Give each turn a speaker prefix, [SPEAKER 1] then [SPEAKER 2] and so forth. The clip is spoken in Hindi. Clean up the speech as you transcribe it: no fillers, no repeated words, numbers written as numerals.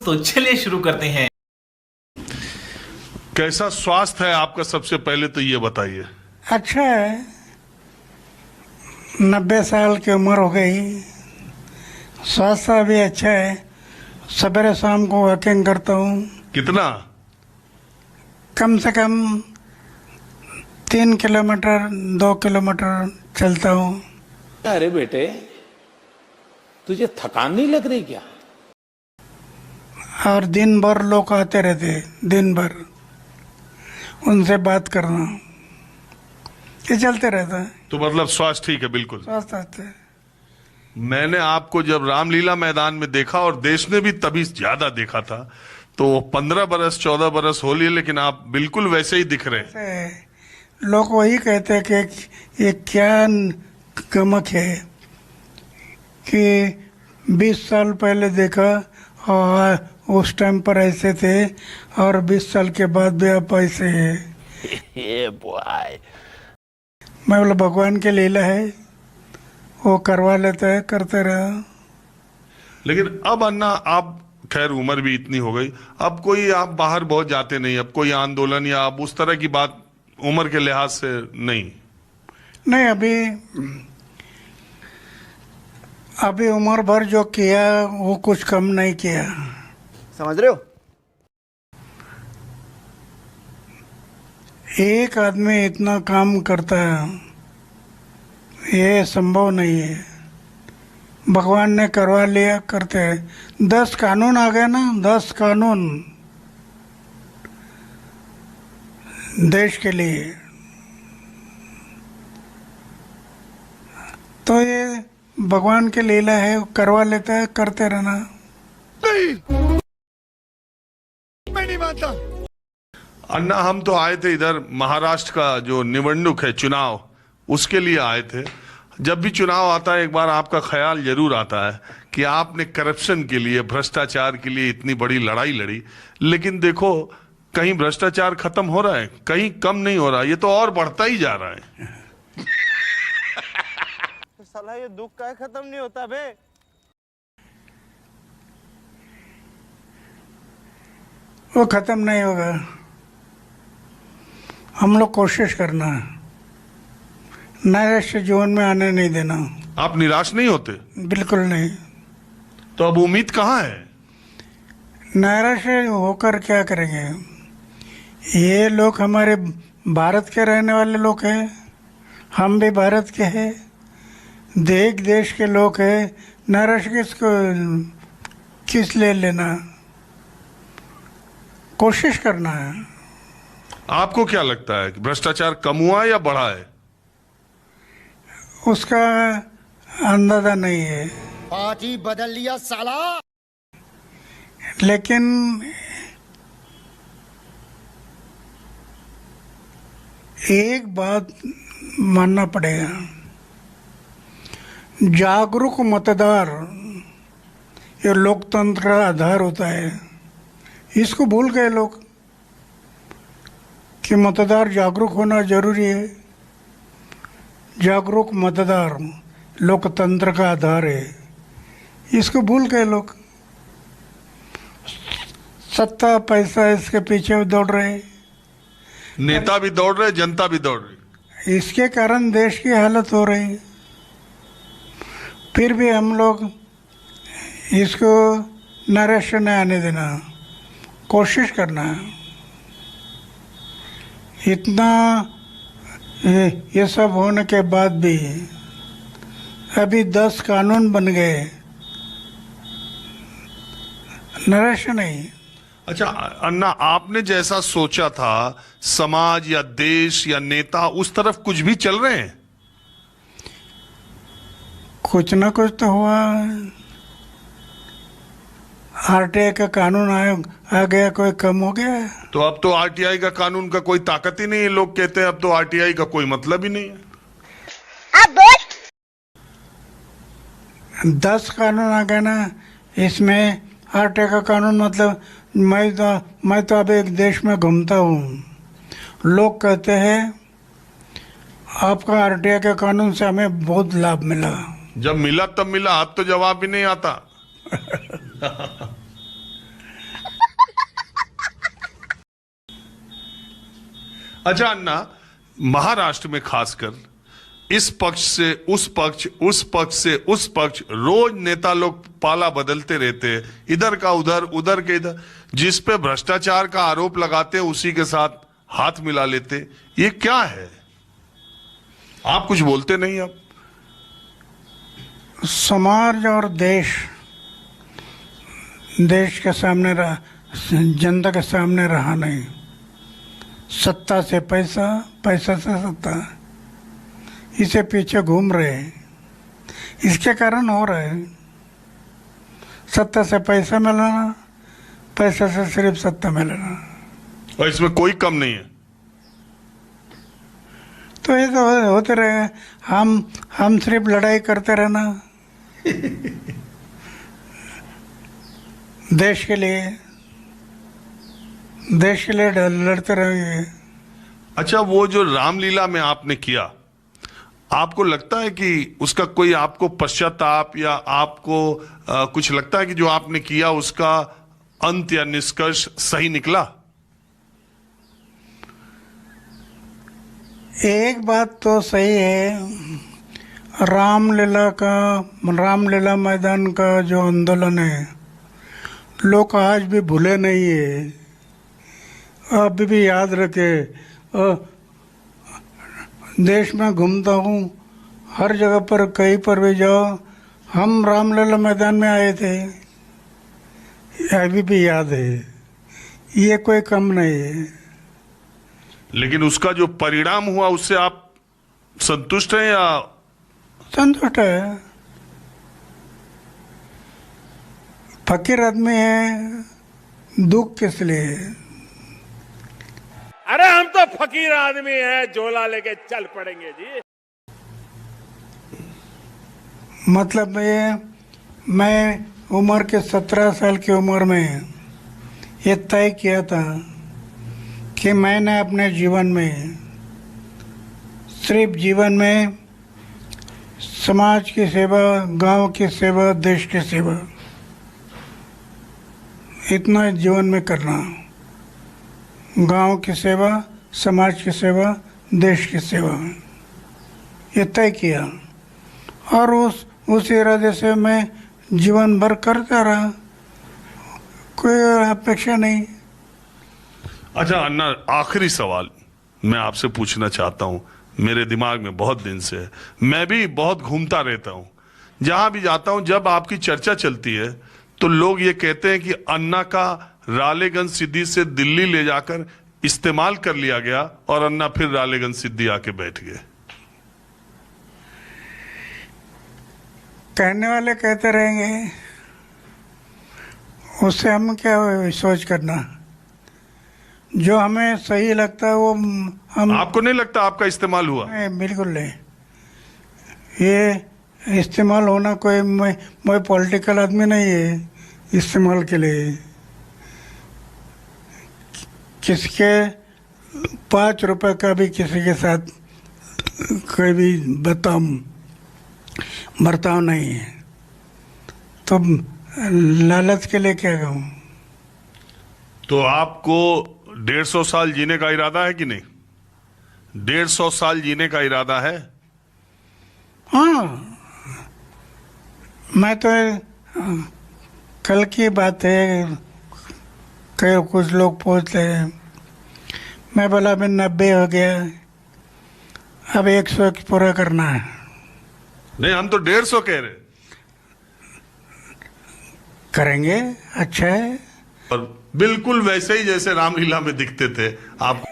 [SPEAKER 1] तो चलिए शुरू करते हैं।
[SPEAKER 2] कैसा स्वास्थ्य है आपका, सबसे पहले तो ये बताइए।
[SPEAKER 3] अच्छा है, 90 साल की उम्र हो गई, स्वास्थ्य भी अच्छा है। सवेरे शाम को वॉकिंग करता हूँ,
[SPEAKER 2] कितना?
[SPEAKER 3] कम से कम 3 किलोमीटर 2 किलोमीटर चलता हूँ।
[SPEAKER 4] अरे बेटे, तुझे थकान नहीं लग रही क्या?
[SPEAKER 3] और दिन भर लोग आते रहते, दिन भर उनसे बात करना, ये चलते रहता है।
[SPEAKER 2] तो मतलब स्वास्थ्य ठीक है, बिल्कुल
[SPEAKER 3] स्वास्थ्य अच्छा है।
[SPEAKER 2] मैंने आपको जब रामलीला मैदान में देखा, और देश ने भी तभी ज्यादा देखा था, तो 15 बरस 14 बरस हो लिए, लेकिन आप बिल्कुल वैसे ही दिख रहे हैं।
[SPEAKER 3] ऐसे लोग वही कहते हैं कि ये क्या गमक है कि 20 साल पहले देखा और उस टाइम पर ऐसे थे, और 20 साल के बाद भी आप ऐसे हैं। मैं बोला भगवान की लीला है, वो करवा लेता है, करते रहा।
[SPEAKER 2] लेकिन अब अन्ना, आप खैर उम्र भी इतनी हो गई, अब कोई आप बाहर बहुत जाते नहीं, अब कोई आंदोलन या अब उस तरह की बात उम्र के लिहाज से नहीं?
[SPEAKER 3] नहीं, अभी उम्र भर जो किया वो कुछ कम नहीं किया,
[SPEAKER 5] समझ रहे हो?
[SPEAKER 3] एक आदमी इतना काम करता है, ये संभव नहीं है। भगवान ने करवा लिया, करते हैं। 10 कानून आ गए ना, 10 कानून देश के लिए, तो ये भगवान की लीला है, करवा लेता है, करते रहना।
[SPEAKER 5] मैं नहीं मानता।
[SPEAKER 2] अन्ना, हम तो आए थे इधर, महाराष्ट्र का जो निवडणूक है, चुनाव, उसके लिए आए थे। जब भी चुनाव आता है, एक बार आपका ख्याल जरूर आता है कि आपने करप्शन के लिए, भ्रष्टाचार के लिए इतनी बड़ी लड़ाई लड़ी, लेकिन देखो कहीं भ्रष्टाचार खत्म हो रहा है, कहीं कम नहीं हो रहा, ये तो और बढ़ता ही जा रहा है।
[SPEAKER 5] साला ये दुख का खत्म नहीं होता बे।
[SPEAKER 3] वो खत्म नहीं होगा, हम लोग कोशिश करना है, नैराश्य जीवन में आने नहीं देना।
[SPEAKER 2] आप निराश नहीं होते?
[SPEAKER 3] बिल्कुल नहीं।
[SPEAKER 2] तो अब उम्मीद कहाँ है?
[SPEAKER 3] नैराश्य होकर क्या करेंगे? ये लोग हमारे भारत के रहने वाले लोग हैं, हम भी भारत के हैं, देश के लोग हैं। नैराश्य किस ले लेना? कोशिश करना है।
[SPEAKER 2] आपको क्या लगता है कि भ्रष्टाचार कम हुआ या बढ़ा है?
[SPEAKER 3] उसका अंदाजा नहीं है,
[SPEAKER 5] पार्टी बदल लिया साला।
[SPEAKER 3] लेकिन एक बात मानना पड़ेगा, जागरूक मतदार ये लोकतंत्र का आधार होता है। इसको भूल गए लोग कि मतदार जागरूक होना जरूरी है। जागरूक मतदार लोकतंत्र का आधार है, इसको भूल गए लोग। सत्ता पैसा इसके पीछे दौड़ रहे,
[SPEAKER 2] नेता भी दौड़ रहे, जनता भी दौड़ रही।
[SPEAKER 3] इसके कारण देश की हालत हो रही। फिर भी हम लोग इसको नैराश्य नहीं आने देना, कोशिश करना है। इतना ये सब होने के बाद भी अभी 10 कानून बन गए, नैराश्य नहीं।
[SPEAKER 2] अच्छा अन्ना, आपने जैसा सोचा था, समाज या देश या नेता उस तरफ कुछ भी चल रहे हैं?
[SPEAKER 3] कुछ ना कुछ तो हुआ। आरटीआई का कानून आ गया, कोई कम हो गया?
[SPEAKER 2] तो अब तो आरटीआई का कानून का कोई ताकत ही नहीं है। लोग कहते हैं अब तो आरटीआई का कोई मतलब ही नहीं है।
[SPEAKER 3] 10 कानून आ गए ना, इसमें आरटीआई का कानून मतलब मैं तो अब एक देश में घूमता हूँ, लोग कहते हैं आपका आरटीआई के कानून से हमें बहुत लाभ मिला।
[SPEAKER 2] जब मिला तब मिला, अब तो जवाब भी नहीं आता। अच्छा अन्ना, महाराष्ट्र में खासकर इस पक्ष से उस पक्ष, उस पक्ष से उस पक्ष, रोज नेता लोग पाला बदलते रहते हैं, इधर का उधर, उधर के इधर, जिस पे भ्रष्टाचार का आरोप लगाते हैं उसी के साथ हाथ मिला लेते। ये क्या है? आप कुछ बोलते नहीं। अब
[SPEAKER 3] समाज और देश के सामने रहा, जनता के सामने रहा नहीं। सत्ता से पैसा, पैसा से सत्ता, इसे पीछे घूम रहे हैं। इसके कारण हो रहा है। सत्ता से पैसा मिलाना, पैसा से सिर्फ सत्ता मिलाना,
[SPEAKER 2] और इसमें कोई कम नहीं है।
[SPEAKER 3] तो ये तो होते रहे। हम सिर्फ लड़ाई करते रहना देश के लिए लड़ते रहेंगे।
[SPEAKER 2] अच्छा, वो जो रामलीला में आपने किया, आपको लगता है कि उसका कोई आपको पश्चाताप या आपको कुछ लगता है कि जो आपने किया उसका अंत या निष्कर्ष सही निकला?
[SPEAKER 3] एक बात तो सही है, रामलीला मैदान का जो आंदोलन है, लोग आज भी भूले नहीं है, अभी भी याद रखे। देश में घूमता हूँ, हर जगह पर कहीं पर भी जाओ, हम रामलीला मैदान में आए थे, अभी भी याद है। ये कोई कम नहीं है।
[SPEAKER 2] लेकिन उसका जो परिणाम हुआ उससे आप संतुष्ट हैं या?
[SPEAKER 3] संतुष्ट है। फकीर आदमी है, दुख किस लिए?
[SPEAKER 1] अरे हम तो फकीर आदमी हैं, झोला लेके चल पड़ेंगे जी।
[SPEAKER 3] मतलब ये, मैं उम्र के 17 साल की उम्र में ये तय किया था कि मैंने अपने जीवन में समाज की सेवा, गांव की सेवा, देश की सेवा, इतना जीवन में करना। गांव की सेवा, समाज की सेवा, देश की सेवा, ये तय किया। और उस इरादे से मैं जीवन भर करता रहा, कोई अपेक्षा नहीं।
[SPEAKER 2] अच्छा अन्ना, आखिरी सवाल मैं आपसे पूछना चाहता हूं, मेरे दिमाग में बहुत दिन से है, मैं भी बहुत घूमता रहता हूं, जहां भी जाता हूं जब आपकी चर्चा चलती है तो लोग ये कहते हैं कि अन्ना का रालेगंज सिद्धि से दिल्ली ले जाकर इस्तेमाल कर लिया गया और अन्ना फिर रालेगंज सिद्धि आके बैठ गए।
[SPEAKER 3] कहने वाले कहते रहेंगे, उससे हम क्या सोच करना। जो हमें सही लगता है वो हम।
[SPEAKER 2] आपको नहीं लगता आपका इस्तेमाल हुआ?
[SPEAKER 3] नहीं, बिल्कुल नहीं। ये इस्तेमाल होना, कोई मैं पॉलिटिकल आदमी नहीं है इस्तेमाल के लिए। किसके 5 रुपए का भी किसी के साथ कोई भी बर्ताव नहीं है, तो लालच के लिए क्या कहूँ।
[SPEAKER 2] तो आपको 150 साल जीने का इरादा है कि नहीं? 150 साल जीने का इरादा है?
[SPEAKER 3] हाँ, मैं तो कल की बात है, कुछ लोग पूछते हैं, मैं बोला मैं 90 हो गया, अब 100 पूरा करना है।
[SPEAKER 2] नहीं, हम तो 150 कह रहे।
[SPEAKER 3] करेंगे, अच्छा है।
[SPEAKER 2] और बिल्कुल वैसे ही जैसे रामलीला में दिखते थे आप।